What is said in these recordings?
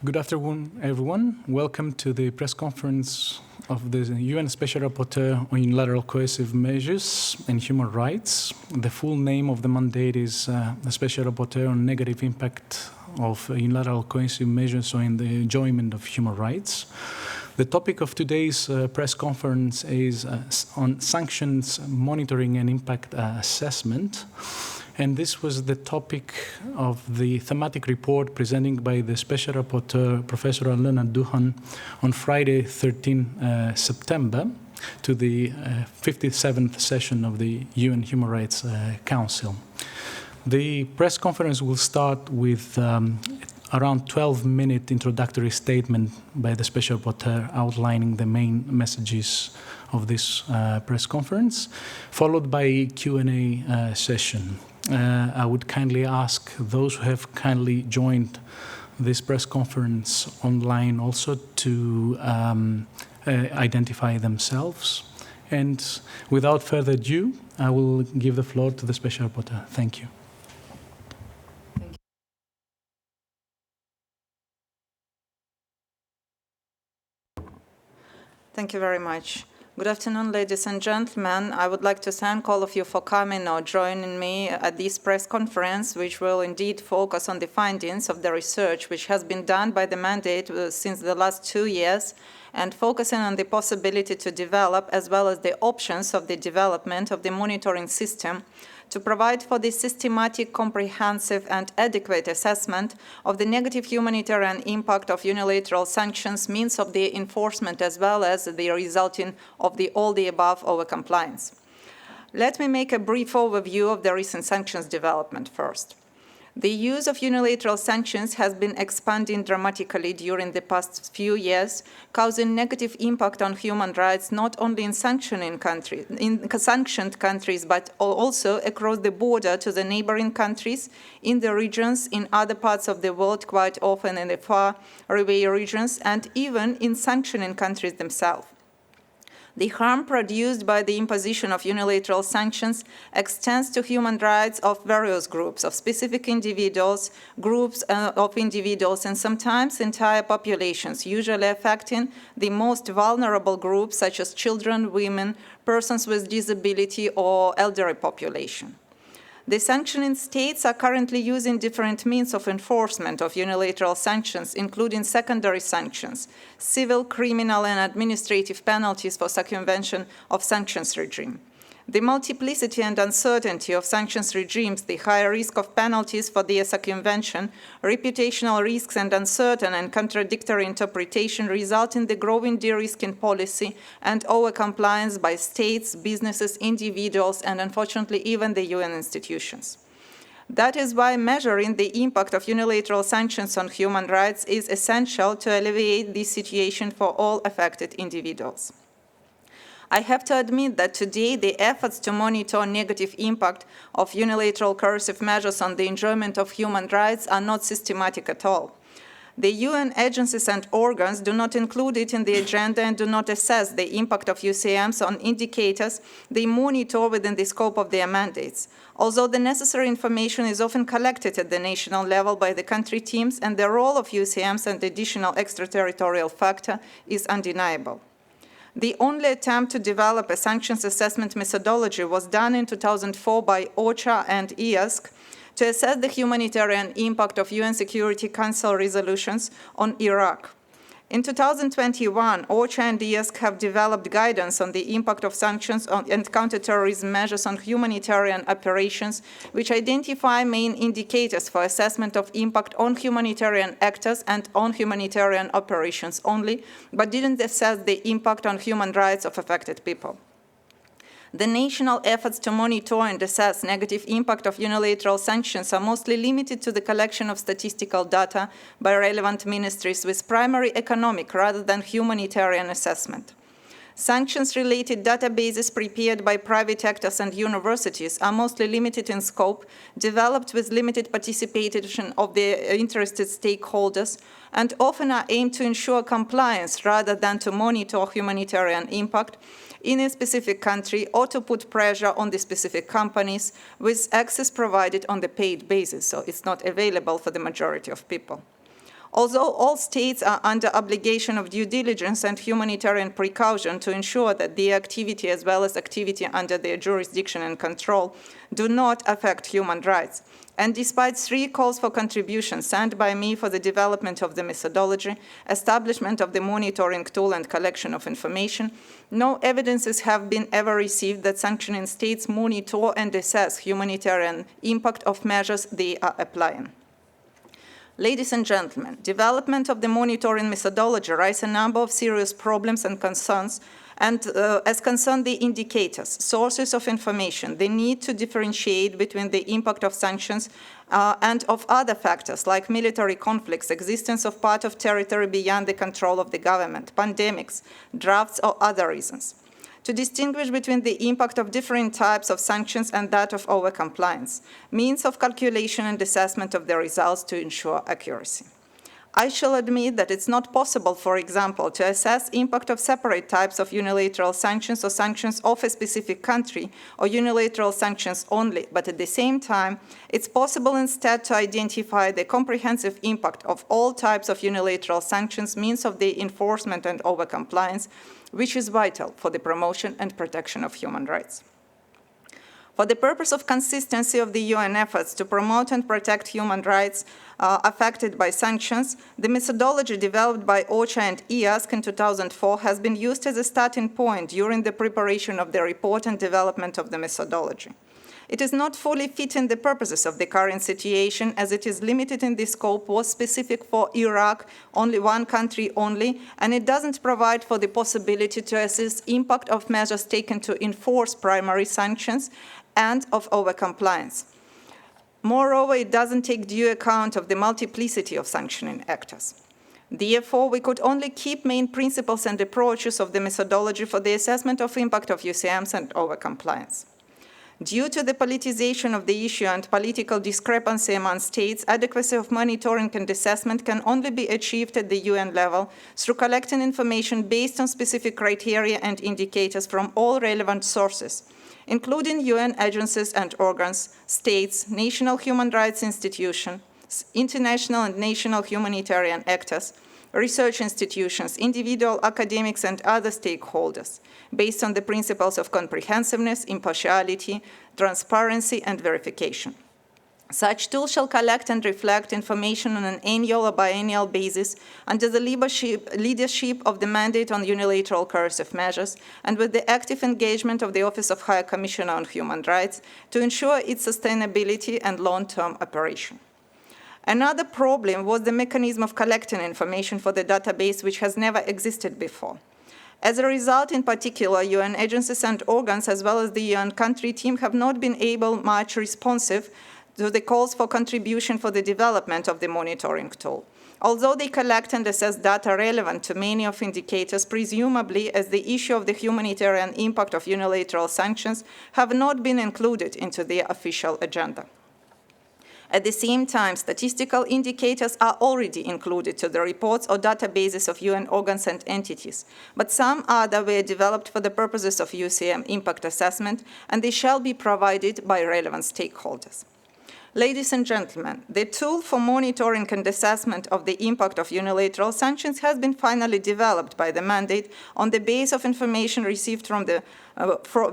Good afternoon, everyone. Welcome to the press conference of the UN Special Rapporteur on unilateral coercive measures and human rights. The full name of the mandate is the Special Rapporteur on negative impact of unilateral coercive measures on the enjoyment of human rights. The topic of today's press conference is on sanctions monitoring and impact assessment. And this was the topic of the thematic report presented by the Special Rapporteur, Professor Alena Douhan, on Friday, 13 September, to the 57th session of the UN Human Rights Council. The press conference will start with around 12-minute introductory statement by the Special Rapporteur outlining the main messages of this press conference, followed by a Q&A session. I would kindly ask those who have kindly joined this press conference online also to identify themselves. And without further ado, I will give the floor to the Special Rapporteur. Thank you. Thank you very much. Good afternoon, ladies and gentlemen. I would like to thank all of you for coming or joining me at this press conference, which will indeed focus on the findings of the research which has been done by the mandate since the last 2 years, and focusing on the possibility to develop, as well as the options of the development of the monitoring system to provide for the systematic, comprehensive, and adequate assessment of the negative humanitarian impact of unilateral sanctions, means of the enforcement, as well as the resulting of all the above over-compliance. Let me make a brief overview of the recent sanctions development first. The use of unilateral sanctions has been expanding dramatically during the past few years, causing negative impact on human rights not only in sanctioned countries, but also across the border to the neighboring countries, in the regions, in other parts of the world, quite often in the far away regions, and even in sanctioning countries themselves. The harm produced by the imposition of unilateral sanctions extends to human rights of various groups, of specific individuals, groups of individuals, and sometimes entire populations, usually affecting the most vulnerable groups such as children, women, persons with disability, or elderly population. The sanctioning states are currently using different means of enforcement of unilateral sanctions, including secondary sanctions, civil, criminal, and administrative penalties for circumvention of sanctions regime. The multiplicity and uncertainty of sanctions regimes, the higher risk of penalties for their circumvention, reputational risks, and uncertain and contradictory interpretation result in the growing de-risking policy and over-compliance by states, businesses, individuals, and unfortunately even the UN institutions. That is why measuring the impact of unilateral sanctions on human rights is essential to alleviate this situation for all affected individuals. I have to admit that today the efforts to monitor negative impact of unilateral coercive measures on the enjoyment of human rights are not systematic at all. The UN agencies and organs do not include it in the agenda and do not assess the impact of UCMs on indicators they monitor within the scope of their mandates, although the necessary information is often collected at the national level by the country teams, and the role of UCMs and the additional extraterritorial factor is undeniable. The only attempt to develop a sanctions assessment methodology was done in 2004 by OCHA and IASC to assess the humanitarian impact of UN Security Council resolutions on Iraq. In 2021, OCHA and IASC have developed guidance on the impact of sanctions and counterterrorism measures on humanitarian operations, which identify main indicators for assessment of impact on humanitarian actors and on humanitarian operations only, but didn't assess the impact on human rights of affected people. The national efforts to monitor and assess negative impact of unilateral sanctions are mostly limited to the collection of statistical data by relevant ministries with primary economic rather than humanitarian assessment. Sanctions-related databases prepared by private actors and universities are mostly limited in scope, developed with limited participation of the interested stakeholders, and often are aimed to ensure compliance rather than to monitor humanitarian impact in a specific country or to put pressure on the specific companies, with access provided on the paid basis, so it's not available for the majority of people. Although all states are under obligation of due diligence and humanitarian precaution to ensure that their activity as well as activity under their jurisdiction and control do not affect human rights, and despite 3 calls for contributions sent by me for the development of the methodology, establishment of the monitoring tool and collection of information, no evidences have been ever received that sanctioning states monitor and assess humanitarian impact of measures they are applying. Ladies and gentlemen, development of the monitoring methodology raises a number of serious problems and concerns, and as concern the indicators, sources of information, the need to differentiate between the impact of sanctions and of other factors like military conflicts, existence of part of territory beyond the control of the government, pandemics, droughts, or other reasons. To distinguish between the impact of different types of sanctions and that of overcompliance, means of calculation and assessment of the results to ensure accuracy. I shall admit that it's not possible, for example, to assess impact of separate types of unilateral sanctions or sanctions of a specific country or unilateral sanctions only, but at the same time, it's possible instead to identify the comprehensive impact of all types of unilateral sanctions, means of the enforcement and overcompliance, which is vital for the promotion and protection of human rights. For the purpose of consistency of the UN efforts to promote and protect human rights affected by sanctions, the methodology developed by OCHA and EASC in 2004 has been used as a starting point during the preparation of the report and development of the methodology. It is not fully fitting the purposes of the current situation, as it is limited in the scope, was specific for Iraq, only one country only, and it doesn't provide for the possibility to assess impact of measures taken to enforce primary sanctions and of overcompliance. Moreover, it doesn't take due account of the multiplicity of sanctioning actors. Therefore, we could only keep main principles and approaches of the methodology for the assessment of impact of UCMs and overcompliance. Due to the politicization of the issue and political discrepancy among states, adequacy of monitoring and assessment can only be achieved at the UN level through collecting information based on specific criteria and indicators from all relevant sources, including UN agencies and organs, states, national human rights institutions, international and national humanitarian actors, research institutions, individual academics, and other stakeholders, based on the principles of comprehensiveness, impartiality, transparency, and verification. Such tools shall collect and reflect information on an annual or biennial basis under the leadership of the mandate on unilateral coercive measures and with the active engagement of the Office of High Commissioner on Human Rights to ensure its sustainability and long-term operation. Another problem was the mechanism of collecting information for the database, which has never existed before. As a result, in particular, UN agencies and organs, as well as the UN country team, have not been able much responsive to the calls for contribution for the development of the monitoring tool. Although they collect and assess data relevant to many of indicators, presumably as the issue of the humanitarian impact of unilateral sanctions have not been included into their official agenda. At the same time, statistical indicators are already included to the reports or databases of UN organs and entities, but some other were developed for the purposes of UCM impact assessment, and they shall be provided by relevant stakeholders. Ladies and gentlemen, the tool for monitoring and assessment of the impact of unilateral sanctions has been finally developed by the mandate on the basis of information received from the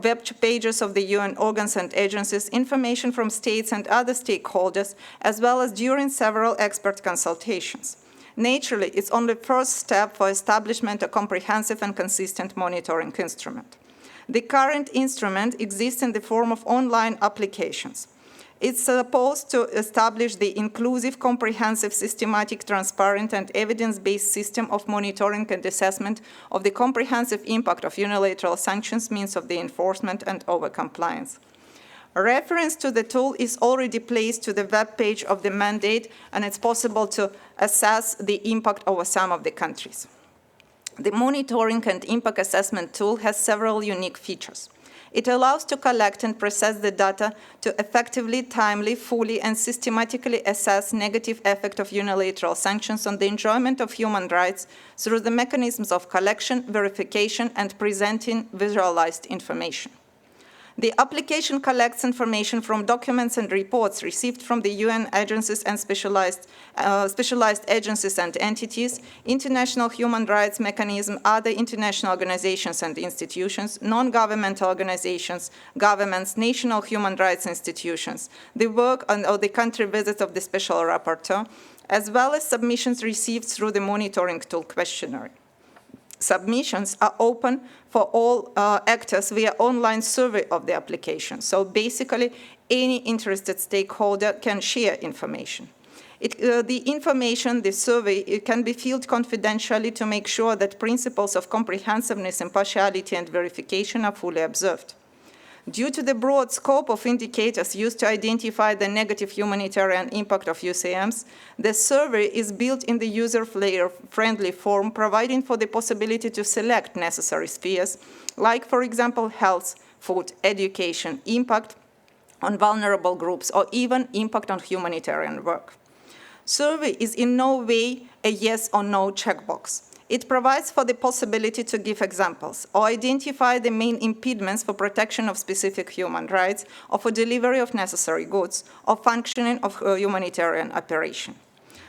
web pages of the UN organs and agencies, information from states and other stakeholders, as well as during several expert consultations. Naturally, it's only the first step for establishment of a comprehensive and consistent monitoring instrument. The current instrument exists in the form of online applications. It's supposed to establish the inclusive, comprehensive, systematic, transparent, and evidence-based system of monitoring and assessment of the comprehensive impact of unilateral sanctions, means of the enforcement and overcompliance. A reference to the tool is already placed to the web page of the mandate, and it's possible to assess the impact over some of the countries. The monitoring and impact assessment tool has several unique features. It allows to collect and process the data to effectively, timely, fully, and systematically assess negative effect of unilateral sanctions on the enjoyment of human rights through the mechanisms of collection, verification, and presenting visualized information. The application collects information from documents and reports received from the UN agencies and specialized agencies and entities, international human rights mechanism, other international organizations and institutions, non-governmental organizations, governments, national human rights institutions, the work or the country visits of the Special Rapporteur, as well as submissions received through the monitoring tool questionnaire. Submissions are open for all actors via online survey of the application. So basically, any interested stakeholder can share information. The information, the survey, it can be filled confidentially to make sure that principles of comprehensiveness, impartiality, and verification are fully observed. Due to the broad scope of indicators used to identify the negative humanitarian impact of UCMs, the survey is built in the user-friendly form, providing for the possibility to select necessary spheres, like, for example, health, food, education, impact on vulnerable groups, or even impact on humanitarian work. Survey is in no way a yes or no checkbox. It provides for the possibility to give examples or identify the main impediments for protection of specific human rights or for delivery of necessary goods or functioning of humanitarian operation.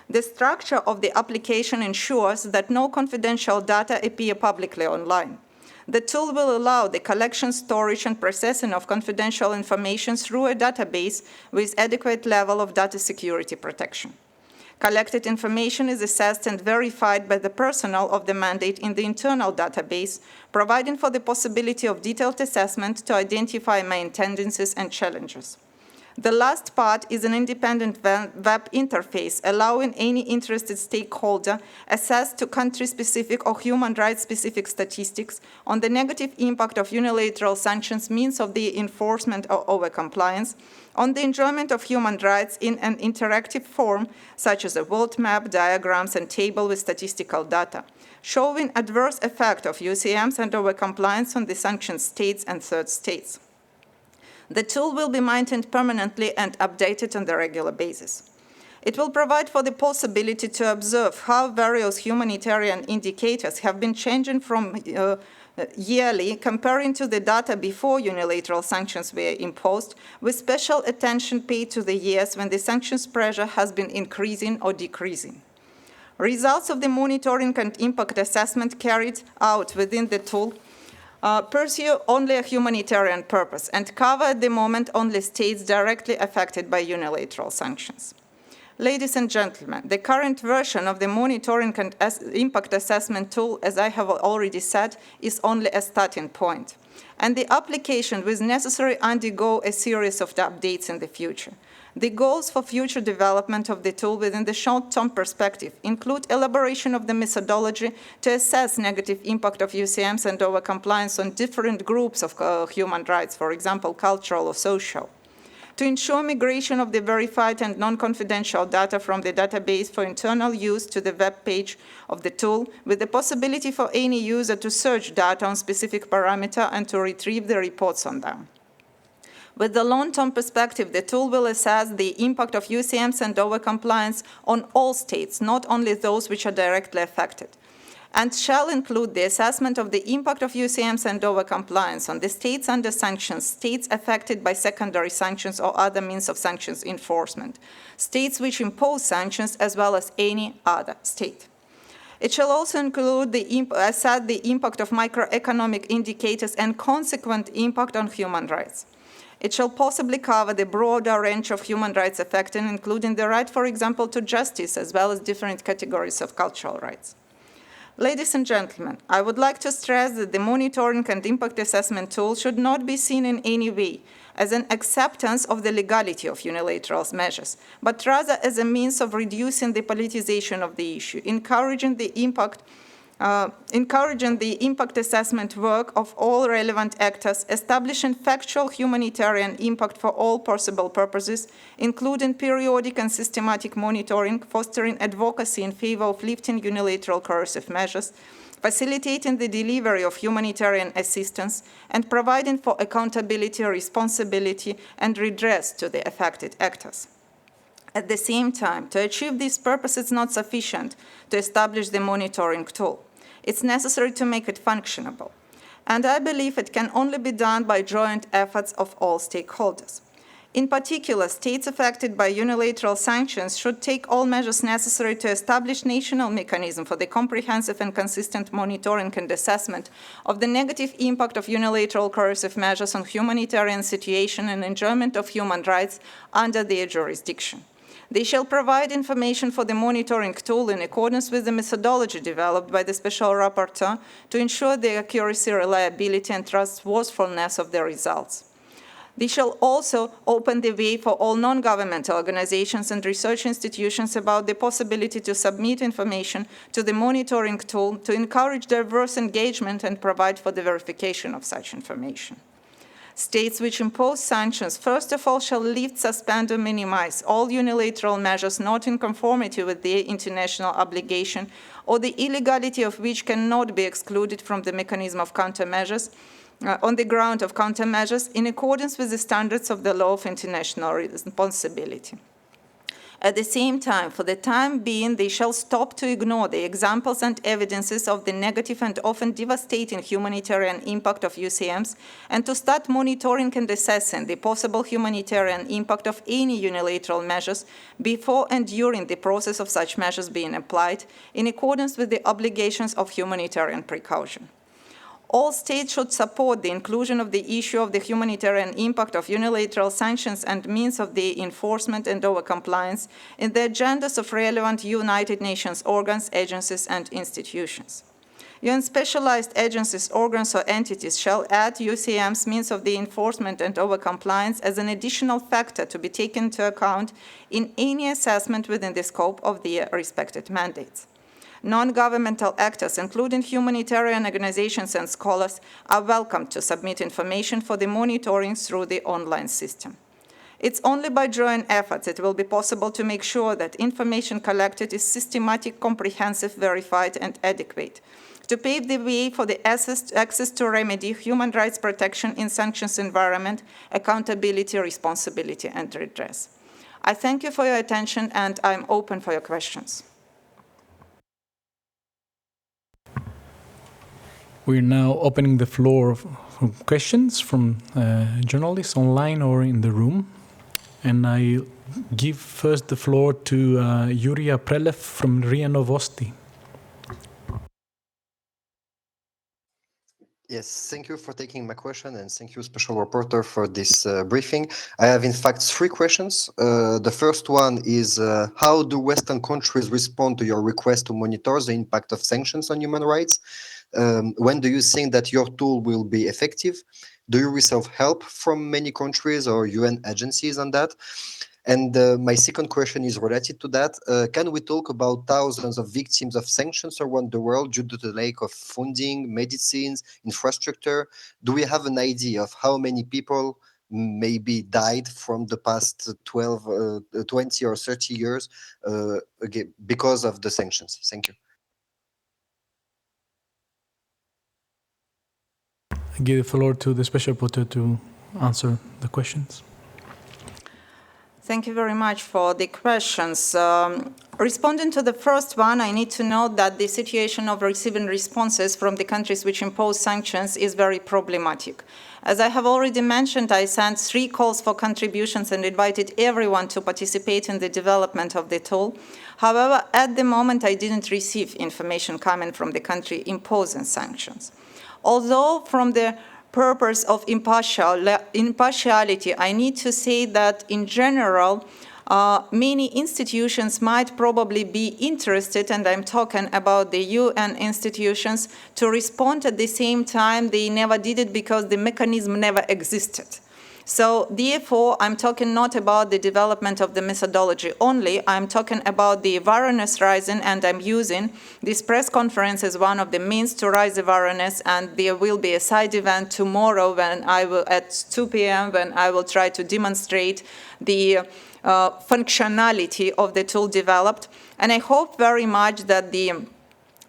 The structure of the application ensures that no confidential data appear publicly online. The tool will allow the collection, storage, and processing of confidential information through a database with adequate level of data security protection. Collected information is assessed and verified by the personnel of the mandate in the internal database, providing for the possibility of detailed assessment to identify main tendencies and challenges. The last part is an independent web interface, allowing any interested stakeholder access to country-specific or human rights-specific statistics on the negative impact of unilateral sanctions, means of the enforcement or overcompliance, on the enjoyment of human rights in an interactive form, such as a world map, diagrams, and table with statistical data, showing adverse effect of UCMs and overcompliance on the sanctioned states and third states. The tool will be maintained permanently and updated on a regular basis. It will provide for the possibility to observe how various humanitarian indicators have been changing from yearly, comparing to the data before unilateral sanctions were imposed, with special attention paid to the years when the sanctions pressure has been increasing or decreasing. Results of the monitoring and impact assessment carried out within the tool pursue only a humanitarian purpose and cover at the moment only states directly affected by unilateral sanctions. Ladies and gentlemen, the current version of the monitoring and impact assessment tool, as I have already said, is only a starting point, and the application will necessarily undergo a series of updates in the future. The goals for future development of the tool within the short-term perspective include elaboration of the methodology to assess negative impact of UCMs and overcompliance on different groups of human rights, for example, cultural or social. To ensure migration of the verified and non-confidential data from the database for internal use to the web page of the tool, with the possibility for any user to search data on specific parameter and to retrieve the reports on them. With the long-term perspective, the tool will assess the impact of UCMs and overcompliance on all states, not only those which are directly affected, and shall include the assessment of the impact of UCMs and overcompliance on the states under sanctions, states affected by secondary sanctions or other means of sanctions enforcement, states which impose sanctions, as well as any other state. It shall also include assess the impact of microeconomic indicators and consequent impact on human rights. It shall possibly cover the broader range of human rights affected, including the right, for example, to justice, as well as different categories of cultural rights. Ladies and gentlemen, I would like to stress that the monitoring and impact assessment tool should not be seen in any way as an acceptance of the legality of unilateral measures, but rather as a means of reducing the politicization of the issue, encouraging the impact assessment work of all relevant actors, establishing factual humanitarian impact for all possible purposes, including periodic and systematic monitoring, fostering advocacy in favor of lifting unilateral coercive measures, facilitating the delivery of humanitarian assistance, and providing for accountability, responsibility, and redress to the affected actors. At the same time, to achieve this purpose, it's not sufficient to establish the monitoring tool. It's necessary to make it functionable. And I believe it can only be done by joint efforts of all stakeholders. In particular, states affected by unilateral sanctions should take all measures necessary to establish national mechanism for the comprehensive and consistent monitoring and assessment of the negative impact of unilateral coercive measures on humanitarian situation and enjoyment of human rights under their jurisdiction. They shall provide information for the monitoring tool in accordance with the methodology developed by the Special Rapporteur to ensure the accuracy, reliability, and trustworthiness of the results. They shall also open the way for all non-governmental organizations and research institutions about the possibility to submit information to the monitoring tool to encourage diverse engagement and provide for the verification of such information. States which impose sanctions, first of all, shall lift, suspend, or minimize all unilateral measures not in conformity with their international obligation or the illegality of which cannot be excluded from the mechanism of countermeasures on the ground of countermeasures in accordance with the standards of the law of international responsibility. At the same time, for the time being, they shall stop to ignore the examples and evidences of the negative and often devastating humanitarian impact of UCMs and to start monitoring and assessing the possible humanitarian impact of any unilateral measures before and during the process of such measures being applied in accordance with the obligations of humanitarian precaution. All states should support the inclusion of the issue of the humanitarian impact of unilateral sanctions and means of their enforcement and over-compliance in the agendas of relevant United Nations organs, agencies, and institutions. UN specialized agencies, organs, or entities shall add UCM's means of the enforcement and over-compliance as an additional factor to be taken into account in any assessment within the scope of their respected mandates. Non-governmental actors, including humanitarian organizations and scholars, are welcome to submit information for the monitoring through the online system. It's only by joint efforts it will be possible to make sure that information collected is systematic, comprehensive, verified, and adequate, to pave the way for the access to remedy, human rights protection in sanctions environment, accountability, responsibility, and redress. I thank you for your attention, and I'm open for your questions. We're now opening the floor for questions from journalists online or in the room. And I give first the floor to Yuri Aprelev from RIA Novosti. Yes, thank you for taking my question, and thank you, Special Rapporteur, for this briefing. I have, in fact, 3 questions. The first one is, how do Western countries respond to your request to monitor the impact of sanctions on human rights? When do you think that your tool will be effective? Do you receive help from many countries or UN agencies on that? And my second question is related to that. Can we talk about thousands of victims of sanctions around the world due to the lack of funding, medicines, infrastructure? Do we have an idea of how many people maybe died from the past 12, 20 or 30 years because of the sanctions? Thank you. I give the floor to the Special Rapporteur to answer the questions. Thank you very much for the questions. Responding to the first one, I need to note that the situation of receiving responses from the countries which impose sanctions is very problematic. As I have already mentioned, I sent 3 calls for contributions and invited everyone to participate in the development of the tool. However, at the moment, I didn't receive information coming from the country imposing sanctions. Although from the purpose of impartiality, I need to say that in general, many institutions might probably be interested, and I'm talking about the UN institutions, to respond at the same time. They never did it because the mechanism never existed. So therefore, I'm talking not about the development of the methodology only, I'm talking about the awareness rising, and I'm using this press conference as one of the means to raise awareness, and there will be a side event tomorrow when I will, at 2 p.m., when I will try to demonstrate the functionality of the tool developed. And I hope very much that the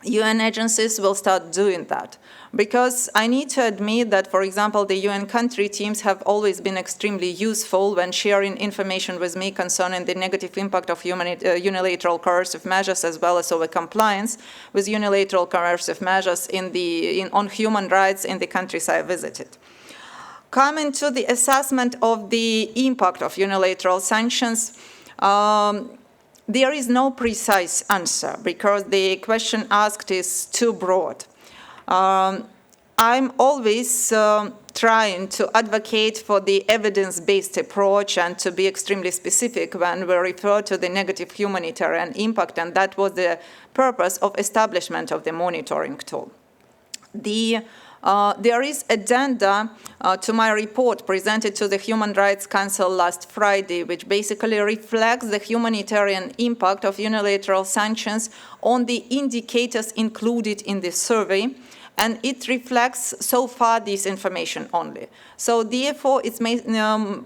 UN agencies will start doing that. Because I need to admit that, for example, the UN country teams have always been extremely useful when sharing information with me concerning the negative impact of unilateral coercive measures, as well as over compliance with unilateral coercive measures on human rights in the countries I visited. Coming to the assessment of the impact of unilateral sanctions, there is no precise answer because the question asked is too broad. I'm always trying to advocate for the evidence-based approach and to be extremely specific when we refer to the negative humanitarian impact, and that was the purpose of establishment of the monitoring tool. There is addenda to my report presented to the Human Rights Council last Friday, which basically reflects the humanitarian impact of unilateral sanctions on the indicators included in the survey, and it reflects so far this information only. So therefore, it's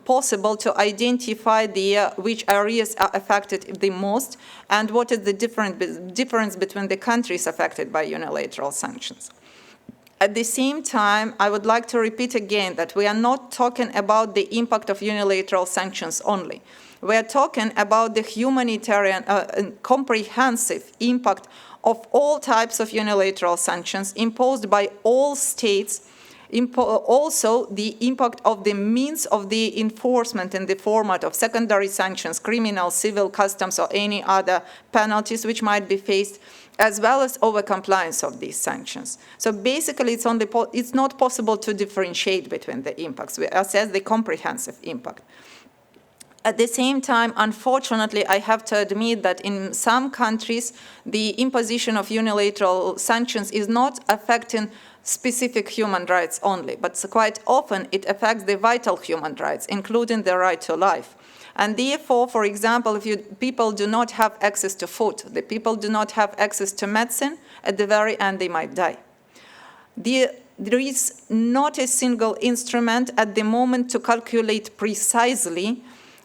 possible to identify which areas are affected the most and what is the difference between the countries affected by unilateral sanctions. At the same time, I would like to repeat again that we are not talking about the impact of unilateral sanctions only. We are talking about the humanitarian comprehensive impact of all types of unilateral sanctions imposed by all states, also the impact of the means of the enforcement in the format of secondary sanctions, criminal, civil, customs, or any other penalties which might be faced, as well as over-compliance of these sanctions. So basically, it's not possible to differentiate between the impacts. We assess the comprehensive impact. At the same time, unfortunately, I have to admit that in some countries, the imposition of unilateral sanctions is not affecting specific human rights only, but quite often it affects the vital human rights, including the right to life. And therefore, for example, if people do not have access to food, the people do not have access to medicine, at the very end they might die. There is not a single instrument at the moment to calculate precisely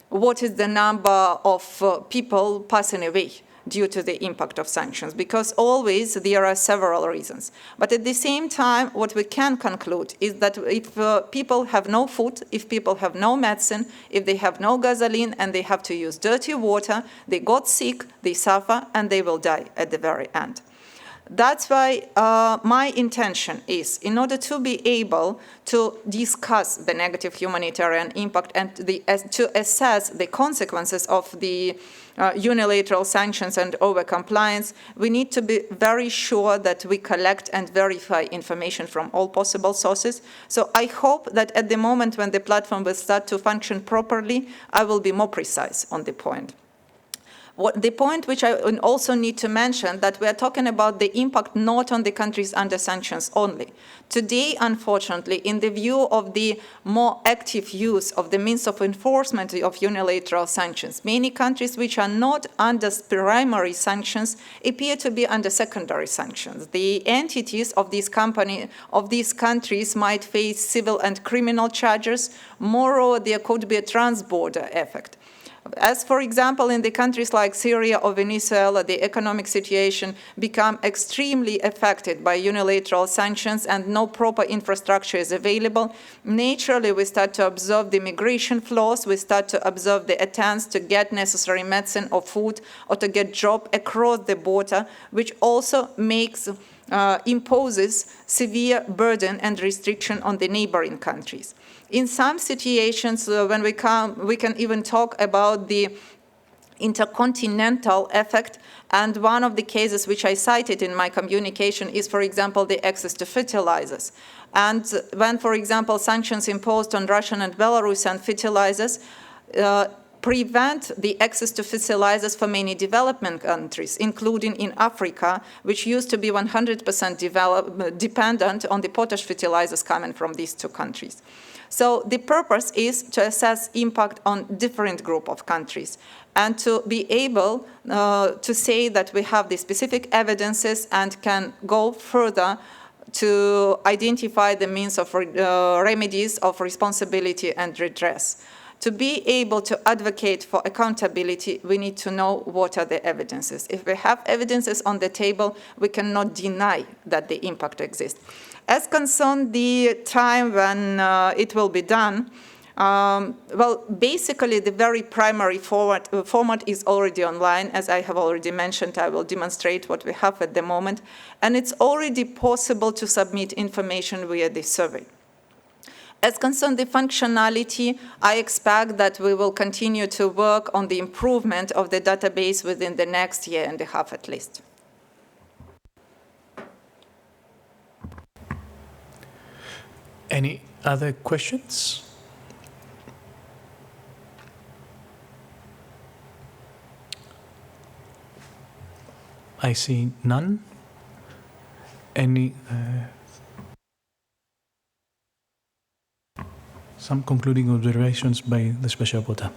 what is the number of people passing away due to the impact of sanctions, because always there are several reasons. But at the same time, what we can conclude is that if people have no food, if people have no medicine, if they have no gasoline and they have to use dirty water, they got sick, they suffer, and they will die at the very end. That's why my intention is, in order to be able to discuss the negative humanitarian impact and to assess the consequences of the unilateral sanctions and over-compliance, we need to be very sure that we collect and verify information from all possible sources. So I hope that at the moment when the platform will start to function properly, I will be more precise on the point. The point which I also need to mention, that we are talking about the impact not on the countries under sanctions only. Today, unfortunately, in the view of the more active use of the means of enforcement of unilateral sanctions, many countries which are not under primary sanctions appear to be under secondary sanctions. The entities of these countries might face civil and criminal charges. Moreover, there could be a trans-border effect. As, for example, in the countries like Syria or Venezuela, the economic situation become extremely affected by unilateral sanctions and no proper infrastructure is available. Naturally, we start to observe the migration flows, we start to observe the attempts to get necessary medicine or food or to get job across the border, which also imposes severe burden and restriction on the neighboring countries. In some situations, when we can even talk about the intercontinental effect, and one of the cases which I cited in my communication is, for example, the access to fertilizers. And when, for example, sanctions imposed on Russian and Belarusian fertilizers prevent the access to fertilizers for many development countries, including in Africa, which used to be 100% dependent on the potash fertilizers coming from these two countries. So the purpose is to assess impact on different group of countries and to be able to say that we have the specific evidences and can go further to identify the means of remedies of responsibility and redress. To be able to advocate for accountability, we need to know what are the evidences. If we have evidences on the table, we cannot deny that the impact exists. As concerns the time when it will be done, well, basically the very primary format is already online. As I have already mentioned, I will demonstrate what we have at the moment. And it's already possible to submit information via this survey. As concerns the functionality, I expect that we will continue to work on the improvement of the database within the next year and a half at least. Any other questions? I see none. Any some concluding observations by the Special Rapporteur?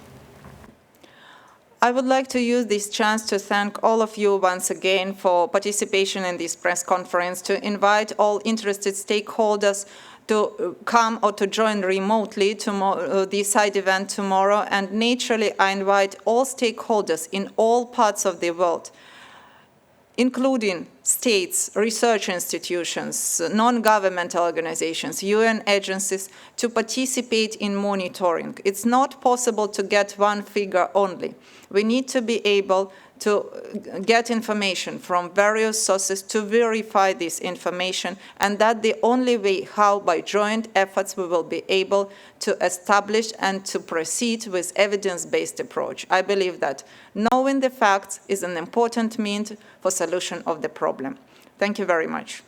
I would like to use this chance to thank all of you once again for participation in this press conference, to invite all interested stakeholders to come or to join remotely to the side event tomorrow. And naturally, I invite all stakeholders in all parts of the world, including states, research institutions, non-governmental organizations, UN agencies, to participate in monitoring. It's not possible to get one figure only. We need to be able to get information from various sources to verify this information, and that's the only way how, by joint efforts, we will be able to establish and to proceed with evidence-based approach. I believe that knowing the facts is an important means for solution of the problem. Thank you very much.